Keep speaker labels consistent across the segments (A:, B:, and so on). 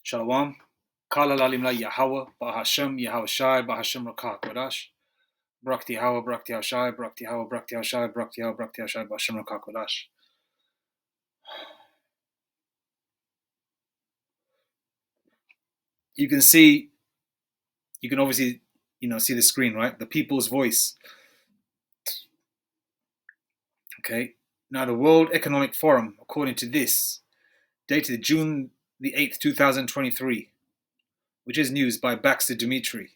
A: Shalom. Kala lalim la Yahweh, Bahashem, Yahweh Shai, Bahashem Rakah Kodash. Brakti Yahweh, Brakti Hashai, Brakti Yahweh, Brakti Hashai, Brakti Yahweh, Brakti Hashai, Bahashem Rakah Kodash. You can obviously, see the screen, right? The people's voice. Okay. Now, the World Economic Forum, according to this, dated June the 8th, 2023, which is news by Baxter Dimitri.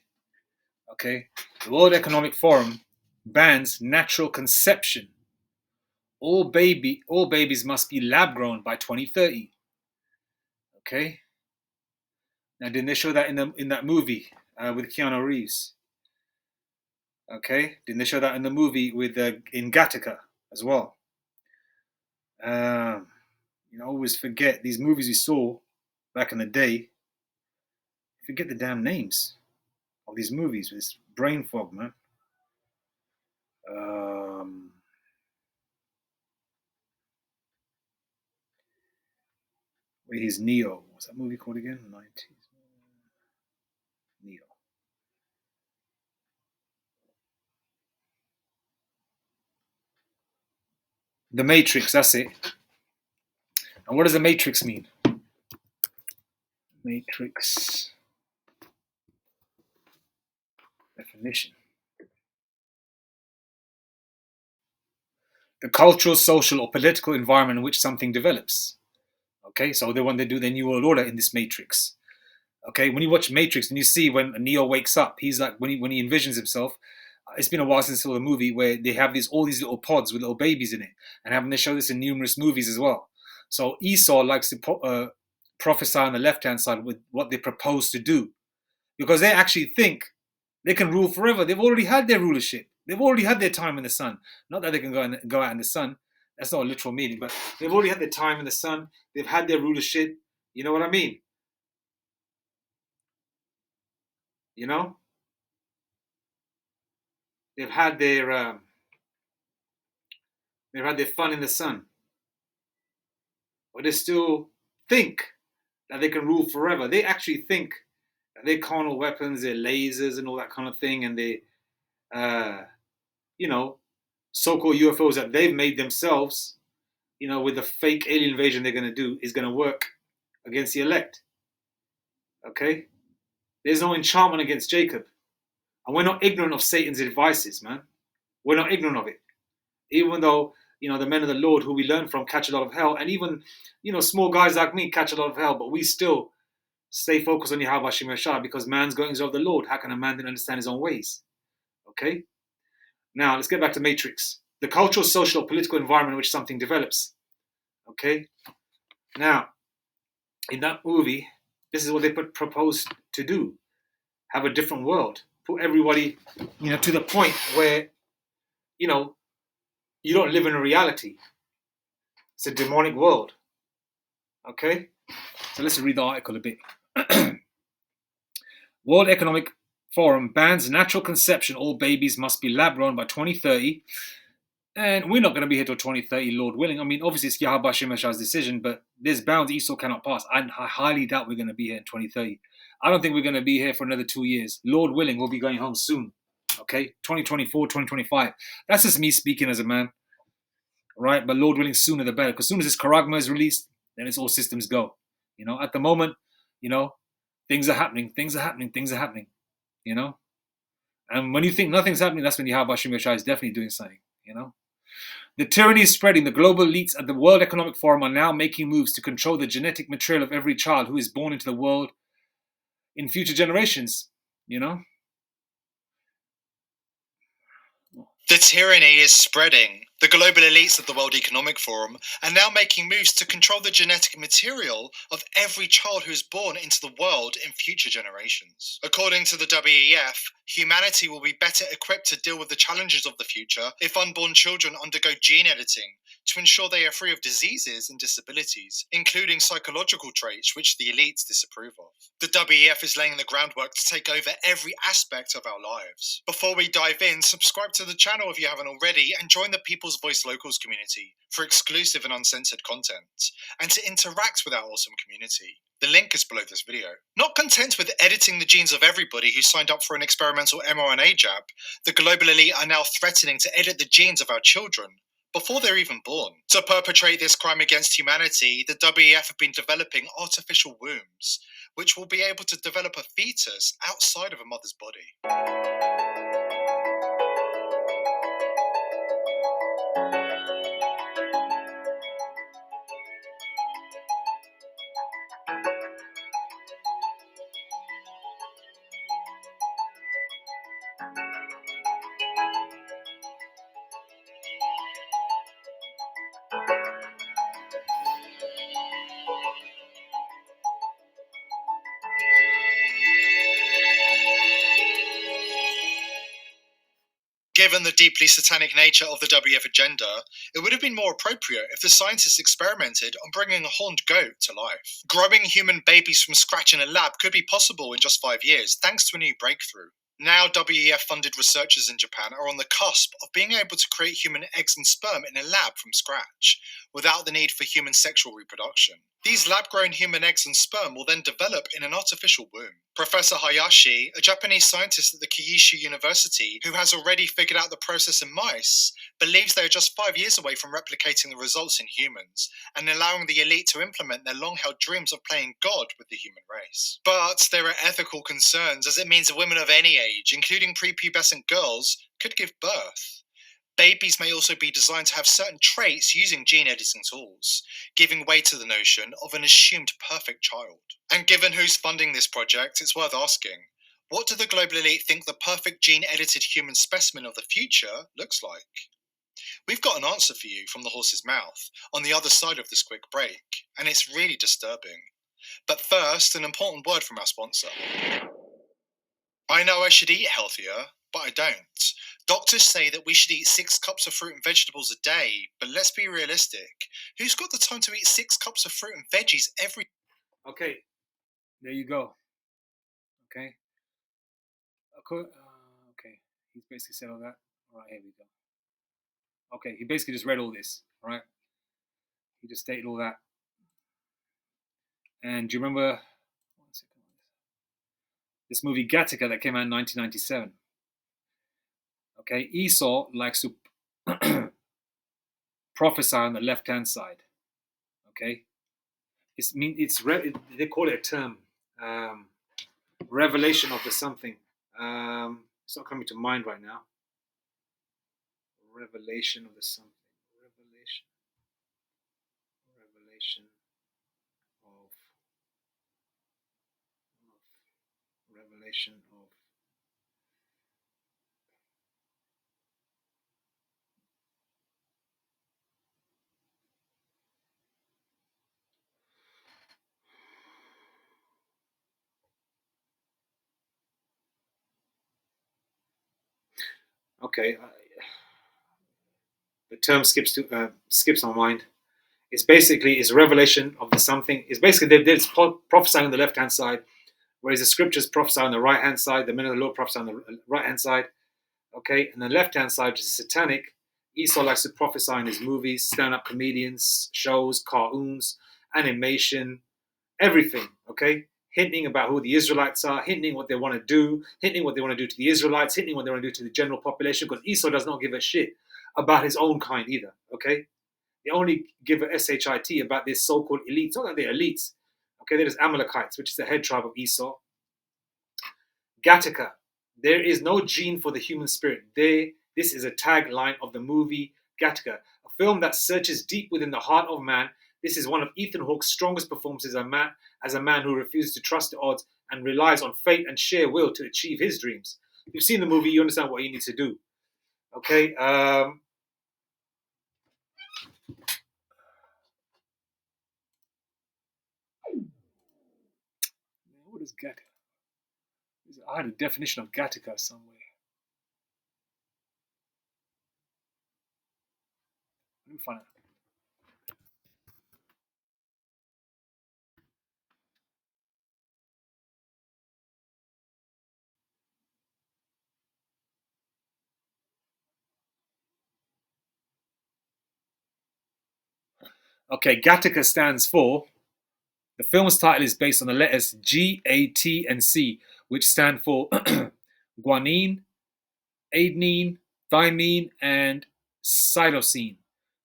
A: Okay. The World Economic Forum bans natural conception. All babies must be lab grown by 2030. Okay. Now, didn't they show that in that movie with Keanu Reeves? Okay. Didn't they show that in the movie with in Gattaca as well? Always forget these movies we saw back in the day. Forget the damn names of these movies with this brain fog, man. Where he's Neo. What's that movie called again? 90s. Neo. The Matrix, that's it. And what does the Matrix mean? Matrix definition. The cultural, social, or political environment in which something develops. Okay, so when they do the New World Order in this Matrix. Okay, when you watch Matrix and you see when Neo wakes up, he's like when he envisions himself. It's been a while since I saw the movie where they have all these little pods with little babies in it, and haven't they show this in numerous movies as well? So Esau likes to prophesy on the left-hand side with what they propose to do, because they actually think they can rule forever. They've already had their rulership. They've already had their time in the sun. Not that they can go out in the sun. That's not a literal meaning, but they've already had their time in the sun. They've had their rulership. You know what I mean? You know? They've had their fun in the sun. But they still think that they can rule forever. They actually think that their carnal weapons, their lasers and all that kind of thing, and their so-called UFOs that they've made themselves, with the fake alien invasion they're going to do, is going to work against the elect. Okay? There's no enchantment against Jacob. And we're not ignorant of Satan's devices, man. We're not ignorant of it. Even though, the men of the Lord who we learn from catch a lot of hell, and even, small guys like me catch a lot of hell, but we still stay focused on Yahweh Hashem Yeshua, because man's goings of the Lord. How can a man then understand his own ways? Okay? Now, let's get back to Matrix. The cultural, social, or political environment in which something develops. Okay? Now, in that movie, this is what they propose to do. Have a different world. Put everybody, to the point where, you don't live in a reality. It's a demonic world. Okay? So let's read the article a bit. World Economic Forum bans natural conception. All babies must be lab grown by 2030. And we're not going to be here till 2030, Lord willing. I mean, obviously it's Yahweh Hashem Yeshua's decision, but there's bounds Esau cannot pass. I highly doubt we're going to be here in 2030. I don't think we're going to be here for another 2 years. Lord willing, we'll be going home soon. Okay? 2024, 2025. That's just me speaking as a man. Right? But Lord willing, sooner the better. Because as soon as this Charagma is released, then it's all systems go. At the moment, things are happening. And when you think nothing's happening, that's when Yahweh Hashem Yeshua is definitely doing something. The tyranny is spreading. The global elites at the World Economic Forum are now making moves to control the genetic material of every child who is born into the world in future generations.
B: The tyranny is spreading. The global elites of the World Economic Forum are now making moves to control the genetic material of every child who is born into the world in future generations. According to the WEF, humanity will be better equipped to deal with the challenges of the future if unborn children undergo gene editing to ensure they are free of diseases and disabilities, including psychological traits which the elites disapprove of. The WEF is laying the groundwork to take over every aspect of our lives. Before we dive in, subscribe to the channel if you haven't already and join the People's Voice Locals community for exclusive and uncensored content and to interact with our awesome community. The link is below this video. Not content with editing the genes of everybody who signed up for an experimental mRNA jab, the global elite are now threatening to edit the genes of our children before they're even born. To perpetrate this crime against humanity, the WEF have been developing artificial wombs, which will be able to develop a fetus outside of a mother's body. Given the deeply satanic nature of the WF agenda, it would have been more appropriate if the scientists experimented on bringing a horned goat to life. Growing human babies from scratch in a lab could be possible in just 5 years, thanks to a new breakthrough. Now, WEF-funded researchers in Japan are on the cusp of being able to create human eggs and sperm in a lab from scratch, without the need for human sexual reproduction. These lab-grown human eggs and sperm will then develop in an artificial womb. Professor Hayashi, a Japanese scientist at the Kyushu University who has already figured out the process in mice, believes they are just 5 years away from replicating the results in humans and allowing the elite to implement their long-held dreams of playing God with the human race. But there are ethical concerns, as it means that women of any age, including prepubescent girls, could give birth. Babies may also be designed to have certain traits using gene editing tools, giving way to the notion of an assumed perfect child. And given who's funding this project, it's worth asking, what do the global elite think the perfect gene-edited human specimen of the future looks like? We've got an answer for you from the horse's mouth on the other side of this quick break, and it's really disturbing. But first, an important word from our sponsor. I know I should eat healthier, but I don't. Doctors say that we should eat 6 cups of fruit and vegetables a day, but let's be realistic. Who's got the time to eat 6 cups of fruit and veggies every...
A: Okay, there you go. Okay. Okay, he's basically said all that. All right, here we go. Okay, he basically just read all this. All right, he just stated all that. And do you remember this movie Gattaca that came out in 1997? Okay, Esau likes to prophesy on the left-hand side. Okay, they call it a term, revelation of the something. It's not coming to mind right now. Revelation of the something. Revelation of revelation of. Okay, the term skips my mind. It's basically revelation of the something. It's basically there's prophesying on the left hand side, whereas the scriptures prophesy on the right hand side. The men of the Lord prophesy on the right hand side. Okay, and the left hand side is satanic. Esau likes to prophesy in his movies, stand up comedians, shows, cartoons, animation, everything. Okay, hinting about who the Israelites are, hinting what they want to do, hinting what they want to do to the Israelites, hinting what they want to do to the general population, because Esau does not give a shit about his own kind either. Okay, they only give a shit about this so-called elites. It's not that they're elites. Okay, there's Amalekites, which is the head tribe of Esau. Gattaca, there is no gene for the human spirit. This is a tagline of the movie Gattaca, a film that searches deep within the heart of man. This is one of Ethan Hawke's strongest performances as a man who refuses to trust the odds and relies on fate and sheer will to achieve his dreams. You've seen the movie, you understand what he needs to do. Okay, What is Gattaca? I had a definition of Gattaca somewhere. Let me find it. Okay, Gattaca stands for. The film's title is based on the letters G, A, T, and C, which stand for guanine, adenine, thymine, and cytosine,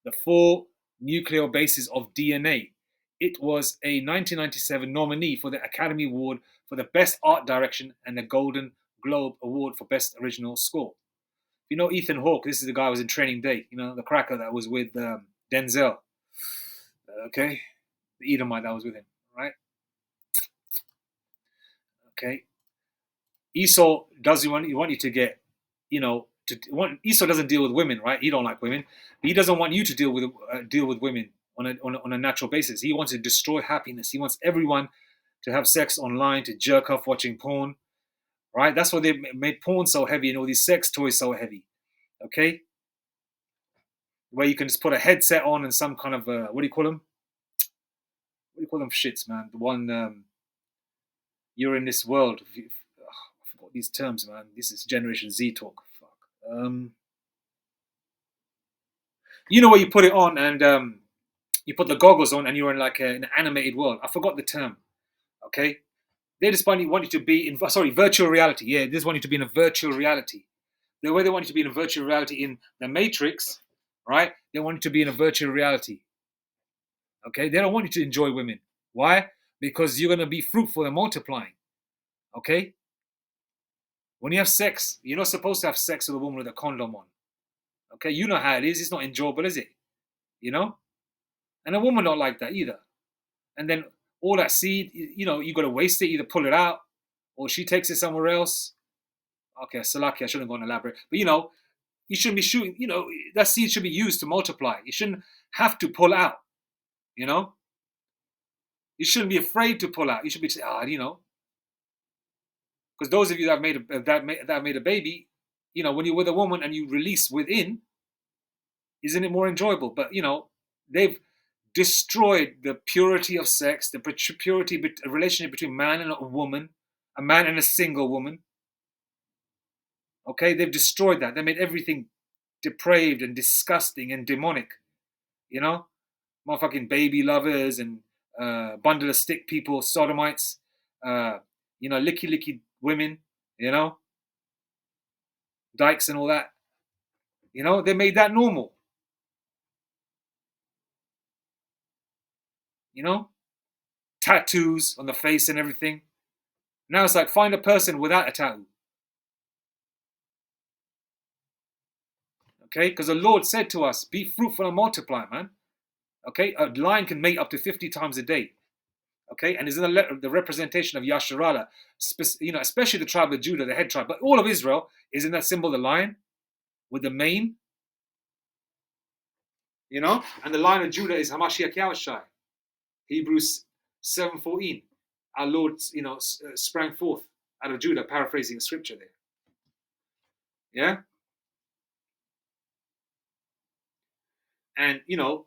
A: the four nucleobases of DNA. It was a 1997 nominee for the Academy Award for the Best Art Direction and the Golden Globe Award for Best Original Score. You know Ethan Hawke, this is the guy who was in Training Day, you know, the cracker that was with Denzel. Okay? The Edomite that was with him, right? Okay? Esau doesn't want you to get, you know, Esau doesn't deal with women, right? He don't like women. He doesn't want you to deal with women on a natural basis. He wants to destroy happiness. He wants everyone to have sex online, to jerk off watching porn, right? That's why they made porn so heavy and all these sex toys so heavy, okay? Where you can just put a headset on and some kind of what do you call them? What do you call them shits, man? The one you're in this world. I forgot these terms, man. This is Generation Z talk. Fuck. You know where you put it on and you put the goggles on and you're in like an animated world. I forgot the term. Okay, they just want you to be in virtual reality. Yeah, they just want you to be in a virtual reality. The way they want you to be in a virtual reality in the Matrix, right? They want you to be in a virtual reality. Okay, they don't want you to enjoy women. Why? Because you're gonna be fruitful and multiplying. Okay. When you have sex, you're not supposed to have sex with a woman with a condom on. Okay, you know how it is. It's not enjoyable, is it? You know, and a woman don't like that either. And then all that seed, you know, you got to waste it, either pull it out, or she takes it somewhere else. Okay, Salaki, I shouldn't go and elaborate, but you know, you shouldn't be shooting. You know, that seed should be used to multiply. You shouldn't have to pull out. You know, you shouldn't be afraid to pull out. You should be, you know, because those of you that have made a baby, you know, when you're with a woman and you release within, isn't it more enjoyable? But you know, they've destroyed the purity of sex, the purity relationship between man and a woman, a man and a single woman. Okay, they've destroyed that. They made everything depraved and disgusting and demonic. You know, motherfucking baby lovers and bundle of stick people, sodomites. You know, licky women. You know, dykes and all that. You know, they made that normal. You know, tattoos on the face and everything. Now it's like find a person without a tattoo. Okay, because the Lord said to us, be fruitful and multiply, man. Okay, a lion can mate up to 50 times a day. Okay, and is in the representation of Yasharala, you know, especially the tribe of Judah, the head tribe, but all of Israel is in that symbol, the lion with the mane, you know, and the lion of Judah is Hamashiach Yahushai. Hebrews 7:14. Our Lord, you know, sprang forth out of Judah, paraphrasing the scripture there. Yeah, and you know,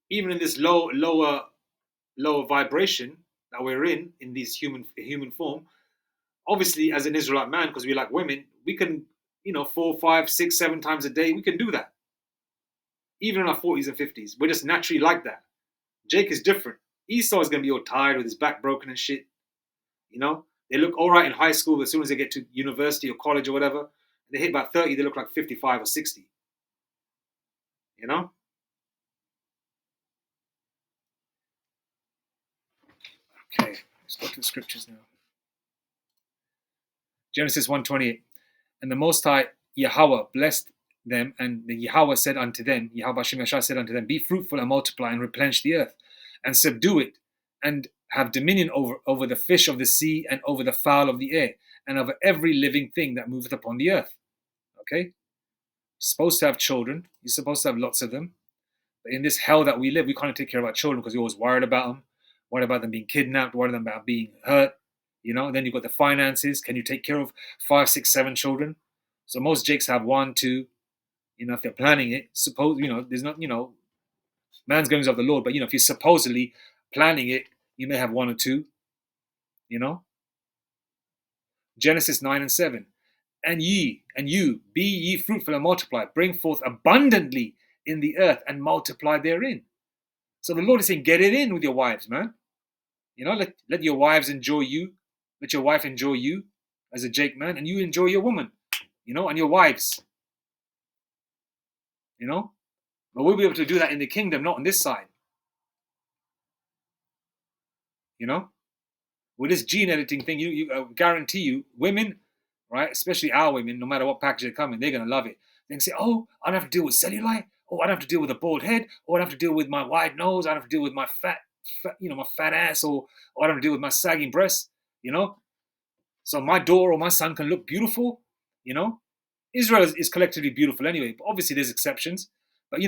A: even in this lower vibration that we're in this human form, obviously as an Israelite man, because we like women, we can, you know, 4, 5, 6, 7 times a day, we can do that. Even in our 40s and 50s, we're just naturally like that. Jake is different. Esau is gonna be all tired with his back broken and shit. You know, they look all right in high school. As soon as they get to university or college or whatever, they hit about 30, they look like 55 or 60. You know. Okay, let's go to the scriptures now. Genesis 1:28. And the Most High Yahweh blessed them, and the Yahweh said unto them, Yahweh Hashem Yashar said unto them, be fruitful and multiply and replenish the earth and subdue it and have dominion over the fish of the sea and over the fowl of the air and over every living thing that moveth upon the earth. Okay? You're supposed to have children. You're supposed to have lots of them. But in this hell that we live, we can't take care of our children because we're always worried about them being kidnapped, worried about being hurt. Then you've got the finances. Can you take care of 5, 6, 7 children? So most jakes have 1, 2. If they're planning it, suppose there's not man's goings of the Lord, but if you're supposedly planning it, you may have 1 or 2. Genesis 9:7. And you, be ye fruitful and multiply, bring forth abundantly in the earth and multiply therein. So the Lord is saying, get it in with your wives, man. Let your wives enjoy you. Let your wife enjoy you as a Jake man, and you enjoy your woman, and your wives. But we'll be able to do that in the kingdom, not on this side. With this gene editing thing, you guarantee you, women, right, especially our women, no matter what package they come in, they're going to love it. They can say, oh, I don't have to deal with cellulite. Oh, I don't have to deal with a bald head. Or I don't have to deal with my wide nose. I don't have to deal with my fat my fat ass. Or I don't have to deal with my sagging breasts, So my daughter or my son can look beautiful, Israel is collectively beautiful anyway. But obviously there's exceptions. But,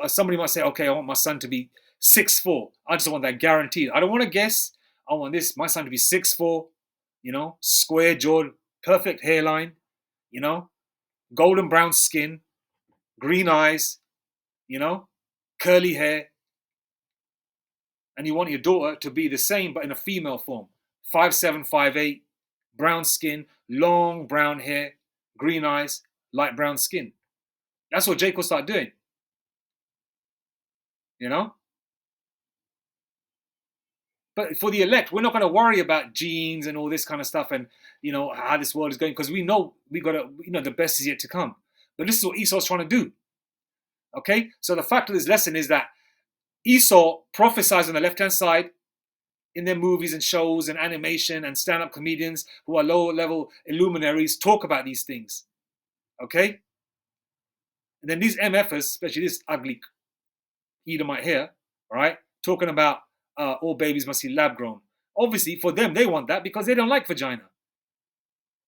A: somebody might say, okay, I want my son to be 6'4". I just want that guaranteed. I don't want to guess. I want my son to be 6'4", square jawed, perfect hairline, golden brown skin, green eyes, curly hair. And you want your daughter to be the same, but in a female form. 5'7", 5'8", brown skin, long brown hair, green eyes, light brown skin. That's what Jake will start doing. But for the elect, we're not going to worry about genes and all this kind of stuff and, how this world is going, because we know the best is yet to come. But this is what Esau's trying to do. Okay? So the fact of this lesson is that Esau prophesies on the left-hand side in their movies and shows and animation, and stand-up comedians who are lower-level luminaries talk about these things. Okay? And then these MFers, especially this ugly Edomite here, all right, talking about all babies must be lab grown. Obviously, for them, they want that because they don't like vagina.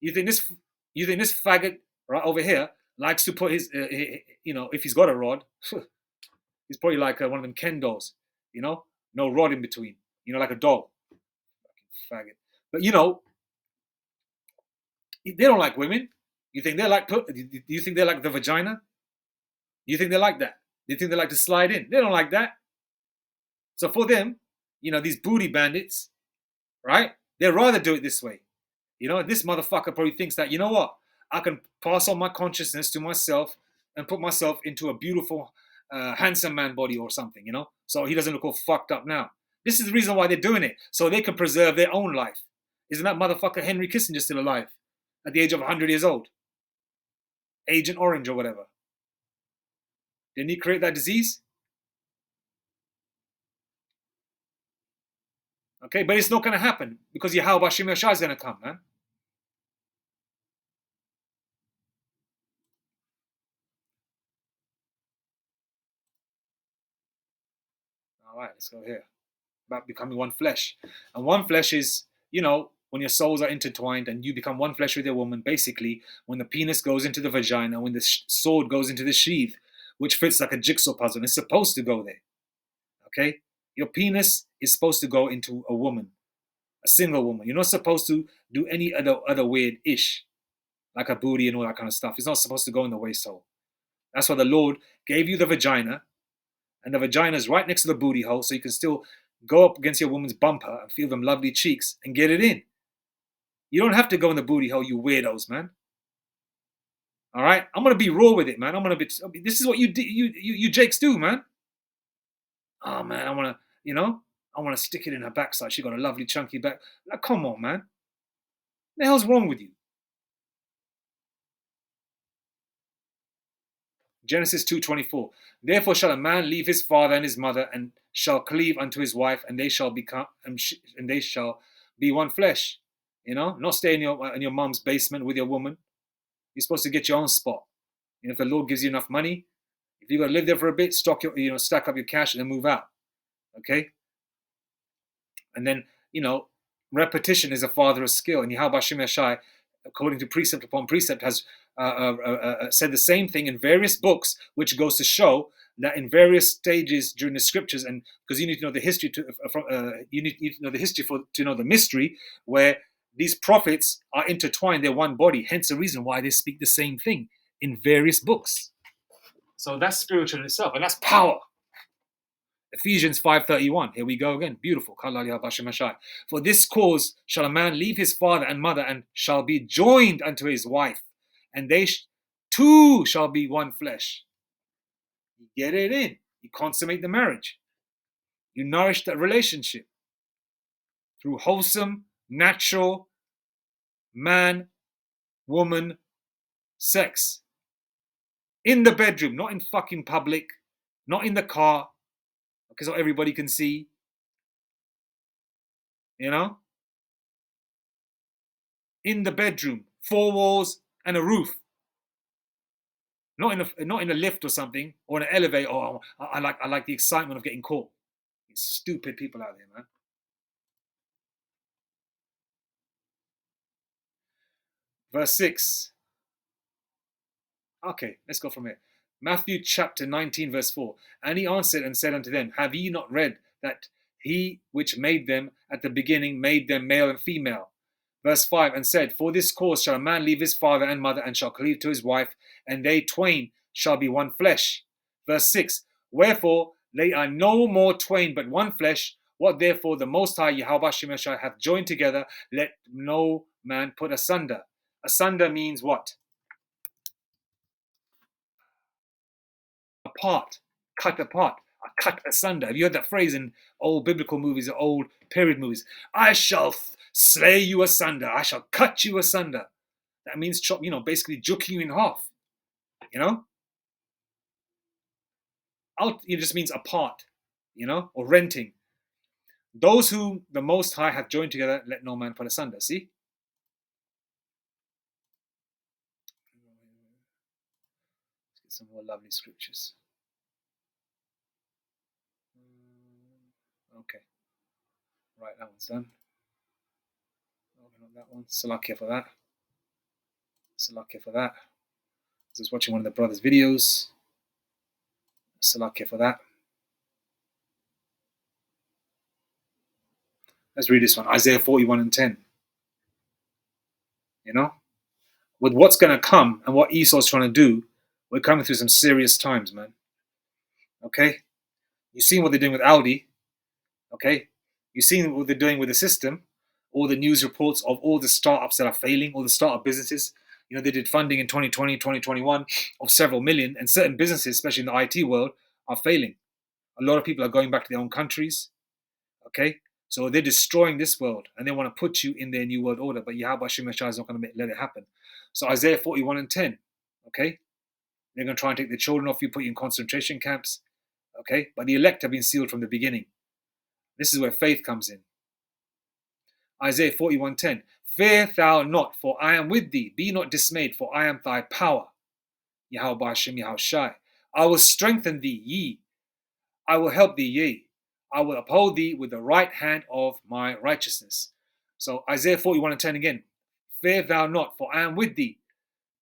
A: You think this faggot right over here likes to put his, if he's got a rod, he's probably like one of them Ken dolls, no rod in between, like a doll. Fucking faggot. But they don't like women. You think they like? Do you think they like the vagina? You think they like that? Do you think they like to slide in? They don't like that. So for them, these booty bandits, right? They'd rather do it this way. This motherfucker probably thinks that, you know what? I can pass on my consciousness to myself and put myself into a beautiful, handsome man body or something, so he doesn't look all fucked up now. This is the reason why they're doing it, so they can preserve their own life. Isn't that motherfucker Henry Kissinger still alive at the age of 100 years old? Agent Orange or whatever. Didn't he create that disease? Okay, but it's not going to happen because Yahweh Hashem Yashai is going to come, man. All right, let's go here. About becoming one flesh. And one flesh is, when your souls are intertwined and you become one flesh with your woman, basically, when the penis goes into the vagina, when the sword goes into the sheath, which fits like a jigsaw puzzle, and it's supposed to go there. Okay? Your penis is supposed to go into a woman, a single woman. You're not supposed to do any other weird ish, like a booty and all that kind of stuff. It's not supposed to go in the waist hole. That's why the Lord gave you the vagina, and the vagina is right next to the booty hole, so you can still go up against your woman's bumper and feel them lovely cheeks and get it in. You don't have to go in the booty hole, you weirdos, man. All right? I'm going to be raw with it, man. This is what you Jakes do, man. Oh, man, I want to stick it in her backside. She got a lovely chunky back. Like, come on, man. What the hell's wrong with you? Genesis 2:24. Therefore shall a man leave his father and his mother, and shall cleave unto his wife, and they shall be one flesh. Not stay in your mom's basement with your woman. You're supposed to get your own spot. If the Lord gives you enough money, if you got to live there for a bit, stack up your cash and then move out. Okay. And then repetition is a father of skill, and Yahweh Hashem Yashai, according to precept upon precept, has said the same thing in various books, which goes to show that in various stages during the scriptures, and because you need to know the history you need to know the history to know the mystery, where these prophets are intertwined, they're one body. Hence the reason why they speak the same thing in various books. So that's spiritual in itself, and that's power. Ephesians 5:31. Here we go again. Beautiful. For this cause shall a man leave his father and mother, and shall be joined unto his wife, and they two shall be one flesh. You get it in. You consummate the marriage. You nourish that relationship through wholesome, natural man, woman sex. In the bedroom, not in fucking public, not in the car, because not everybody can see. You know? In the bedroom, four walls and a roof. Not in a lift or something, or in an elevator. Oh, I like the excitement of getting caught. These stupid people out there, man. Verse 6. Okay, let's go from here. Matthew chapter 19, verse 4. And he answered and said unto them, Have ye not read that he which made them at the beginning made them male and female? Verse 5, and said, For this cause shall a man leave his father and mother, and shall cleave to his wife, and they twain shall be one flesh. Verse 6, Wherefore they are no more twain, but one flesh. What therefore the Most High Yahweh Shemeshai hath joined together, let no man put asunder. Asunder means what? Apart, cut apart, cut asunder. Have you heard that phrase in old biblical movies or old period movies? I shall slay you asunder. I shall cut you asunder. That means chop, basically juking you in half. Out, it just means apart, or renting. Those who the Most High hath joined together, let no man put asunder. See? Let's get some more lovely scriptures. Okay. Right, that one's done. Oh, not that one. Salakia for that. Salakia for that. I was watching one of the brothers' videos. Salakia for that. Let's read this one. Isaiah 41 and 10. With what's going to come and what Esau's trying to do, we're coming through some serious times, man. Okay? You've seen what they're doing with Audi. Okay? You've seen what they're doing with the system. All the news reports of all the startups that are failing, all the startup businesses. They did funding in 2020, 2021 of several million, and certain businesses, especially in the IT world, are failing. A lot of people are going back to their own countries. Okay? So they're destroying this world, and they want to put you in their new world order, but Yahweh Shemeshai is not going to let it happen. So Isaiah 41 and 10, okay? They're going to try and take the children off you, put you in concentration camps, okay? But the elect have been sealed from the beginning. This is where faith comes in. Isaiah 41:10, Fear thou not, for I am with thee. Be not dismayed, for I am thy power. Yahweh Hashem Yahushai. I will strengthen thee, ye. I will help thee, yea. I will uphold thee with the right hand of my righteousness. So Isaiah 41 and 10 again. Fear thou not, for I am with thee.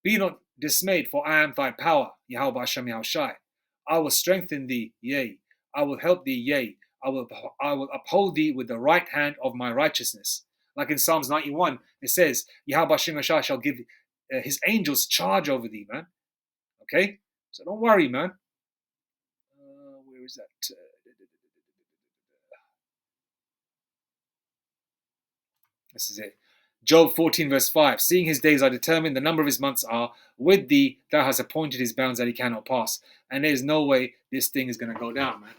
A: Be not dismayed, for I am thy power. Yahweh Hashem Yahushai. I will strengthen thee, yea. I will help thee, yea. I will uphold thee with the right hand of my righteousness. Like in Psalms 91, it says, Yahweh Hashem Yahushai shall give his angels charge over thee, man. Okay? So don't worry, man. Where is that? This is it. Job 14 verse 5. Seeing his days are determined, the number of his months are. With thee, thou hast appointed his bounds that he cannot pass. And there is no way this thing is going to go down, man.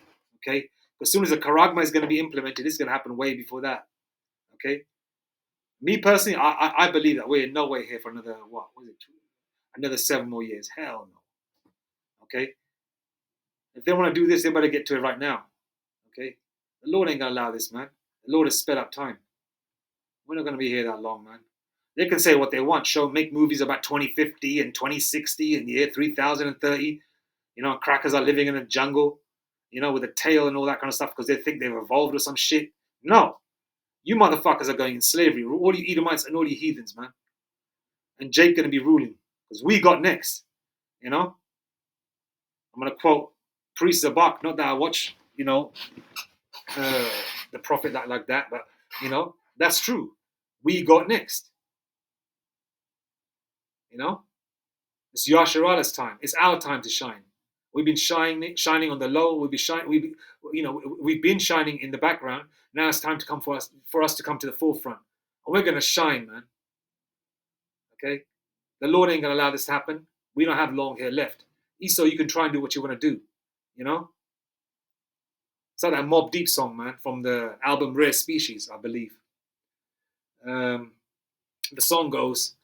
A: Okay? As soon as the Karagma is going to be implemented, this is going to happen way before that. Okay? Me personally, I believe that we're in no way here for another, another 7 more years. Hell no. Okay? If they want to do this, they better get to it right now. Okay? The Lord ain't going to allow this, man. The Lord has sped up time. We're not going to be here that long, man. They can say what they want. Make movies about 2050 and 2060 and the year 3030. Crackers are living in a jungle, with a tail and all that kind of stuff because they think they've evolved or some shit. No. You motherfuckers are going in slavery. All you Edomites and all you heathens, man. And Jake going to be ruling because we got next. I'm going to quote priest Zabak. Not that I watch, the prophet that like that, but that's true. We got next. It's Yasharala's time. It's our time to shine. We've been shining on the low. We've been shining in the background. Now it's time to come for us to come to the forefront. And we're gonna shine, man. Okay, the Lord ain't gonna allow this to happen. We don't have long hair left. Esau, you can try and do what you want to do. It's like that Mobb Deep song, man, from the album Rare Species, I believe. The song goes,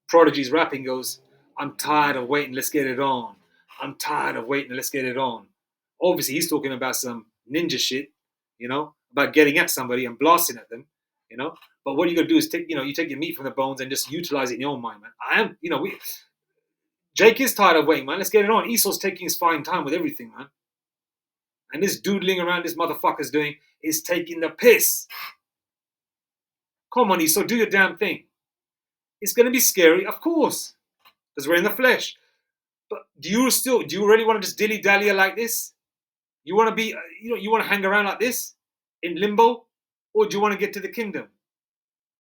A: Prodigy's rapping goes, I'm tired of waiting, let's get it on. I'm tired of waiting, let's get it on. Obviously, he's talking about some ninja shit, about getting at somebody and blasting at them, But what you got to do is take your meat from the bones and just utilize it in your mind, man. Jake is tired of waiting, man. Let's get it on. Esau's taking his fine time with everything, man. And this doodling around this motherfucker's doing is taking the piss. Come on, Esau, do your damn thing. It's going to be scary, of course, because we're in the flesh. But do you really want to just dilly-dally like this? You want to be, you want to hang around like this in limbo? Or do you want to get to the kingdom?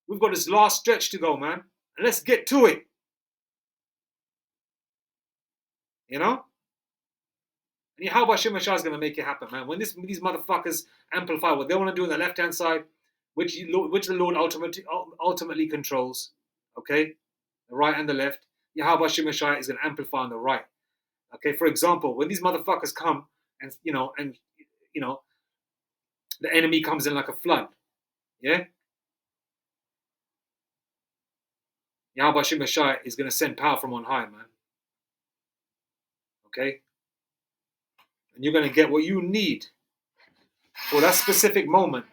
A: We've got this last stretch to go, man. And let's get to it. And Yahweh Shemashah is going to make it happen, man. When these motherfuckers amplify what they want to do on the left-hand side, which the Lord ultimately controls, okay, the right and the left, Yahweh Shemashah is going to amplify on the right. Okay, for example, when these motherfuckers come and the enemy comes in like a flood, yeah, Yahweh Shemashah is going to send power from on high, man. Okay, and you're going to get what you need for that specific moment,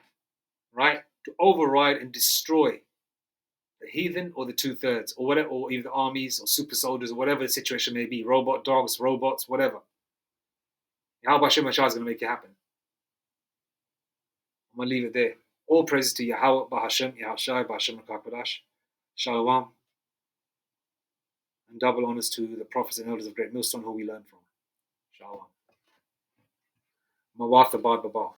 A: right, to override and destroy the heathen or the 2/3 or whatever, or either armies or super soldiers or whatever the situation may be, robot dogs, robots, whatever. Yahweh Shemashah is going to make it happen. I'm going to leave it there. All praises to Yahweh, Bahashem, Yahushai, Bahashem HaKadosh, Shalom, and double honors to the prophets and elders of Great Millstone who we learn from. Shalom. Mawatha Bad Babal.